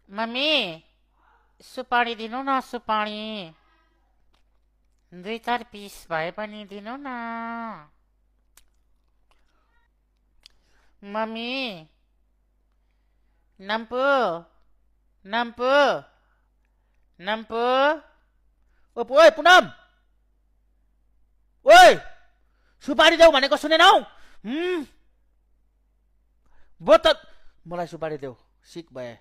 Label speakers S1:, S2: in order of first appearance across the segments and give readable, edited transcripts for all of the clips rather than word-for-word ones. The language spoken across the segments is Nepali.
S1: मम्मी सुपारी दिनु न सुपारी 2-4 पिस भए पनि दिनु न मम्मी नम्पु नम्पु नम्पु
S2: ओए पुनम ओए सुपारी देऊ भनेको सुनेनौ बोतल मलाई सुपारी देऊ सिक भए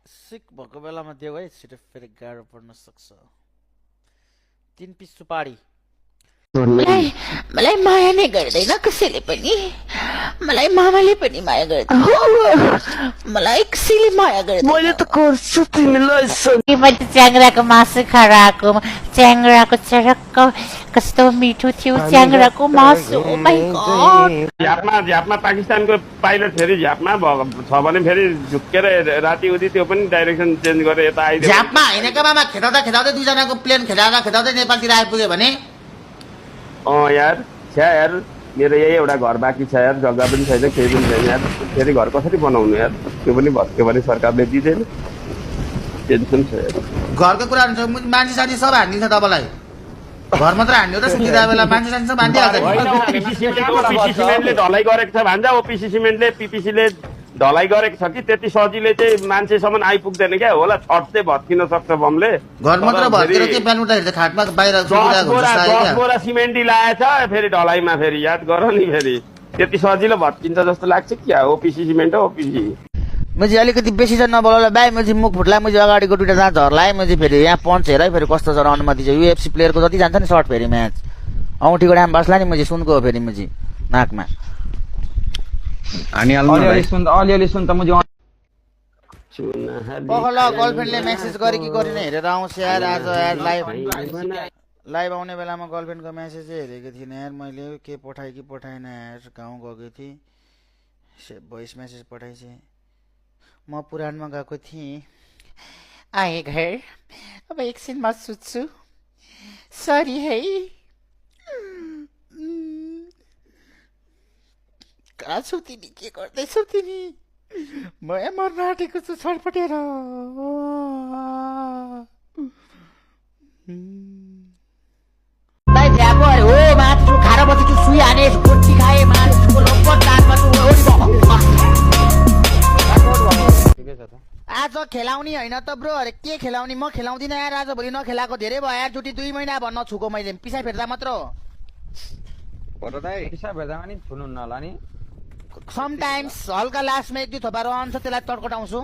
S2: सिक भएको बेलामा देऊ है छिटो फेरि गाह्रो पर्न सक्छ 3 पिस सुपारी
S1: मलाई माया नै गर्दैन कसैले पनि मलाई मामाले पनि माया गर्दैन मलाई कसैले माया गर्दैन
S3: मैले त गर्छु तिमीलाई
S1: मैले च्याङ्ग्राको मासु खराएको च्याङ्ग्राको चरक्क कस्तो मिठो थियो च्याङ्ग्राको मासु ओ माय गॉड
S4: झ्यापमा पाकिस्तानको पाइलट फेरि झ्यापमा छ भने फेरि झुक्केर राति उदी त्यो पनि डाइरेक्सन चेन्ज गरेर यता आइदियो
S2: झ्यापमा हैनका मामा खेदाउँदै दुईजनाको प्लेन खेदाउँदै नेपालतिर आइपुग्यो भने
S4: यार छ्या यार मेरो यही एउटा घर बाँकी छ यार जग्गा पनि छैन केही पनि छैन यार फेरि घर कसरी बनाउनु यार त्यो पनि भत्क्यो भने सरकारले दिँदैन टेन्सन छ यार
S2: घरको कुरा हुन्छ मान्छे साथी सब हान्दिन्छ तपाईँलाई घर मात्र हान्यो त सुतिदा बेला मान्छे साथी सब
S4: हान्दिहाल्छ सिमेन्टले ढलाइ गरेको छ भन्छ ओपिसी सिमेन्टले पिपिसीले ढलाइ गरेको छ कि त्यति सजिलै चाहिँ मान्छेसम्म आइपुग्दैन क्या होला छट चाहिँ भत्किन सक्छ बमले
S2: घर मात्र भत्केर के बिहान उठ्दाखेरि खाटमा बाहिर
S4: 10 बोरा सिमेन्टी लाएछ फेरि ढलाइमा फेरि याद गर नि फेरि त्यति सजिलो भत्किन्छ जस्तो लाग्छ क्या ओपिसी सिमेन्ट ओपिसी
S2: मैले अलिकति बेसी चाहिँ नबोलाउला बाई मैले मुख फुट्ला मैले अगाडिको दुईटा दाँत झर्लाएँ मैले फेरि यहाँ पञ्च हेर फेरि कस्तो छ अनुमति छ युएफसी प्लेयरको जति जान्छ नि सर्ट फेरि म्याच औँठीको डाम बस्ला नि मैले सुनको हो फेरि मैले नाकमा
S3: अलिअलि सुन त मुझे
S2: गर्लफ्रेन्डले मेसेज गरे कि गरेन हेरेर आउँछ यार आज यार लाइभ आउने बेलामा गर्लफ्रेन्डको मेसेज हेरेको थिइनँ यार मैले के पठाएँ कि पठाएन यार गाउँ गएको थिएँ भोइस मेसेज पठाएछ म पुराणमा गएको थिएँ
S1: आए घर अब एकछिनमा सुत्छु सरी है कहाँ छौ तिमी के गर्दैछौ तिमी म मर्न आँटेको छु छटपटेर
S2: हो माथि खाएर बसेछु सुई हाने कोठी खाए आज खेलाउने होइन त ब्रो अरे के खेलाउने म खेलाउँदिनँ यार आज भोलि नखेलाएको धेरै भयो यार चुटी 2 महिना भन्न छुको मैले पिसा फेर्दा मात्र
S3: पिसा भेट्दा पनि छुनु नला नि
S2: समटाइम्स हल्का लास्टमा 1-2 थोपा रहन्छ त्यसलाई तड्कटाउँछु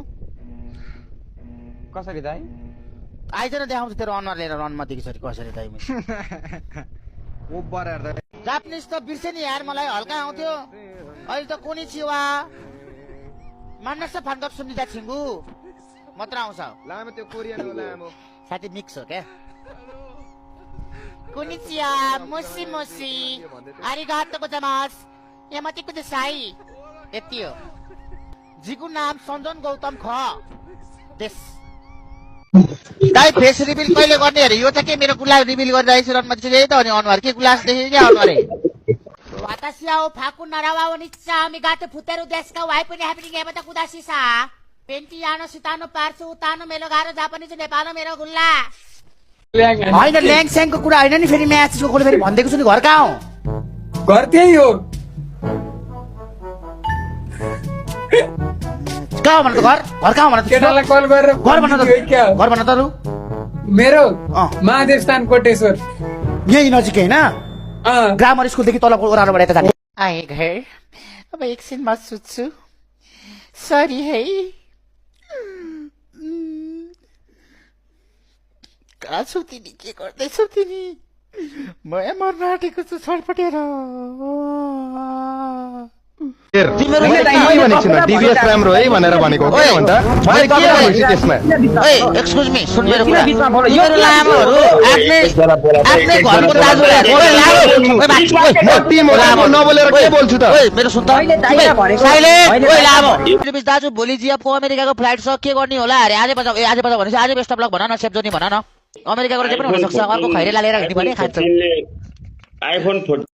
S3: कसरी दाइ
S2: आइज न देखाउँछु तेरो अनुहार लिएर रनमा देखि कसरी दाइ जापानिज त बिर्से नि यार मलाई हल्का आउँथ्यो अहिले त कुनै छिवा मान्नस फान्डप सुनिदा छिङ्गु मात्र आउँछ
S3: लामो त्यो कोरियन हो लामो
S2: साथी मिक्स हो क्या
S1: कुनिचिया मोसी मोसी आरिगातो गोजाइमास यामाती कुदेसाई
S2: यति हो जीको नाम सञ्जन गौतम ख देश दाइ फेस रिभिल कहिले गर्ने अरे यो त के मेरो गुलाब रिभिल गरिरहेको छु रनमा चाहिँ त अनि अनुहार के गुलास देखेँ क्या अनुहार
S1: वातासी आओ फाकु नरावा वनिच्चा मिगाते फुतेरु देशका वाइ पनि ह्यापनिङ एबता कुदासिसा पेन्टी आनो सितानो पार्छु उतानो मेलो गारो जापानिज नेपालमा मेरो गुल्ला
S2: होइन ल्याङस्याङको कुरा होइन नि फेरि म्याचको कुरा फेरि भन्दैको छु नि घर कहाँ हो
S3: घर त्यही हो
S2: कहाँ हो भन त घर कहाँ हो भन त
S3: केटालाई कल गरेर
S2: घर भन त घर भन त
S3: मेरो महादेव स्थान कोटेश्वर
S2: यही नजिक होइन ग्रामर स्कुलदेखि तलको ओह्रालो बढाएर जाने
S1: आए घर अब एकछिनमा सुत्छु सरी है कहाँ छौ तिमी के गर्दैछौ तिमी म मर्न आँटेको छु छटपटेर
S5: डिभिएस राम्रो है भनेर भनेको हो के भन्दा मैले के भन्छु त्यसमा
S2: एक्सक्युज मी सुन मेरो कुरा तिम्रो लामोहरु आफ्नै घरको दाजुले ओए लामो ओए बाटो
S5: म टिम लामो नबोलेर के बोल्छु त
S2: ओए मेरो सुन त साइलेन्ट ओए लामो प्लिज दाजु भोलि जिएफको अमेरिकाको फ्लाइट छ के गर्ने होला अरे आज बजा भनेपछि आज बेस्ट अफ लक भन न सेफ जोनी भन न अमेरिकाको जे पनि हुन सक्छ अर्को खैरेला लिएर हिँड्नु पनि खान्छ
S4: आइफोन